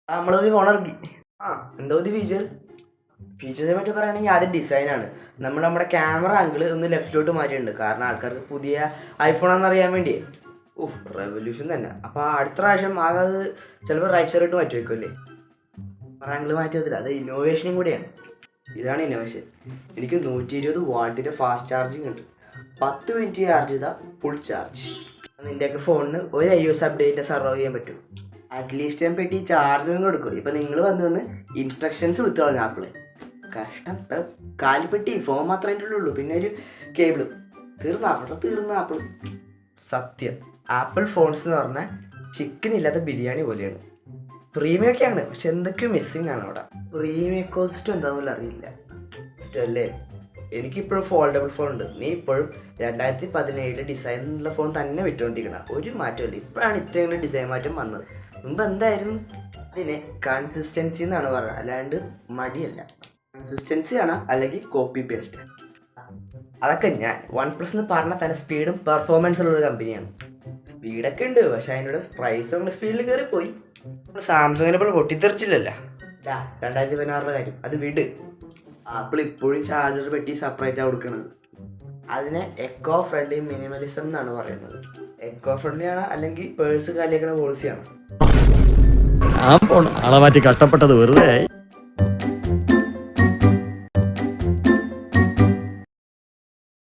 നമ്മളൊരു ഫോൺ ഇറക്കി. എന്തോ ഒരു ഫീച്ചേഴ്സിനെ പറ്റി പറയുകയാണെങ്കിൽ ആദ്യം ഡിസൈനാണ്. നമ്മുടെ ക്യാമറ ആംഗിൾ ഒന്ന് ലെഫ്റ്റിലോട്ട് മാറ്റിയിട്ടുണ്ട്. കാരണം ആൾക്കാർക്ക് പുതിയ ഐഫോണാണെന്ന് അറിയാൻ വേണ്ടി. റെവല്യൂഷൻ തന്നെ. അപ്പോൾ അടുത്ത പ്രാവശ്യം അത് ചിലപ്പോൾ റൈറ്റ് സൈഡിലോട്ട് മാറ്റി വയ്ക്കുമല്ലേ. ക്യാമറ ആംഗിൾ മാറ്റി വെച്ചില്ല, അത് ഇന്നോവേഷനും കൂടിയാണ്. ഇതാണ് ഇന്നോവേഷൻ. എനിക്ക് 120 വാട്ടിൻ്റെ ഫാസ്റ്റ് ചാർജിങ് ഉണ്ട്. 10 മിനിറ്റ് ചാർജ് ചെയ്താൽ ഫുൾ ചാർജ്. നിൻ്റെയൊക്കെ ഫോണിന് ഒരു iOS അപ്ഡേറ്റിനെ സർവൈവ് ചെയ്യാൻ പറ്റും. അറ്റ്ലീസ്റ്റ് ഞാൻ പെട്ടി ചാർജിങ് കൊടുക്കും. ഇപ്പം നിങ്ങൾ വന്ന് ഇൻസ്ട്രക്ഷൻസ് കൊടുത്തു കളഞ്ഞ ആപ്പിള്. കഷ്ടം. ഇപ്പം കാലിപ്പെട്ടി ഫോൺ മാത്രമേ അതിൻ്റെ ഉള്ളൂ, പിന്നെ ഒരു കേബിളും. തീർന്ന ആപ്പിൾ. സത്യം, ആപ്പിൾ ഫോൺസ് എന്ന് പറഞ്ഞാൽ ചിക്കൻ ഇല്ലാത്ത ബിരിയാണി പോലെയാണ്. പ്രീമിയം ഒക്കെയാണ്, പക്ഷെ എന്തൊക്കെയോ മിസ്സിങ് ആണ് അവിടെ. പ്രീമിയം കോസ്റ്റ് എന്താണെന്ന് അറിയില്ല. ഇഷ്ടമല്ലേ? എനിക്കിപ്പോഴും ഫോൾഡബിൾ ഫോൺ ഉണ്ട്. നീ ഇപ്പോഴും 2017 ഡിസൈനുള്ള ഫോൺ തന്നെ വിട്ടുകൊണ്ടിരിക്കണം. ഒരു മാറ്റമില്ല. ഇപ്പോഴാണ് ഇത്രയും ഡിസൈൻ മാറ്റം വന്നത്. മുമ്പ് എന്തായിരുന്നു? അതിനെ കൺസിസ്റ്റൻസി എന്നാണ് പറയുക, അല്ലാണ്ട് മടിയല്ല. കൺസിസ്റ്റൻസി ആണ്, അല്ലെങ്കിൽ കോപ്പി പേസ്റ്റ്. അതൊക്കെ ഞാൻ OnePlus എന്ന് പറഞ്ഞാൽ തന്നെ സ്പീഡും പെർഫോമൻസ് ഉള്ളൊരു കമ്പനിയാണ്. സ്പീഡൊക്കെ ഉണ്ട്, പക്ഷെ അതിനോട് പ്രൈസ് അങ്ങനെ സ്പീഡിൽ കയറിപ്പോയി. സാംസങ്ങിനെ പോലെ പൊട്ടിത്തെറിച്ചില്ലല്ലോ. 2016 കാര്യം അത് വിട്. ആപ്പിൾ ഇപ്പോഴും ചാർജർ പെട്ടി സെപ്പറേറ്റാണ് കൊടുക്കുന്നത്. അതിനെ എക്കോ ഫ്രണ്ട്ലി മിനിമലിസം എന്നാണ് പറയുന്നത്. എക്കോ ഫ്രണ്ട്ലി ആണ്, അല്ലെങ്കിൽ പേഴ്സ് കാലിയാക്കുന്ന പോളിസിയാണ്. ആളെ മാറ്റി കഷ്ടപ്പെട്ടത് വെറുതെ ആയി.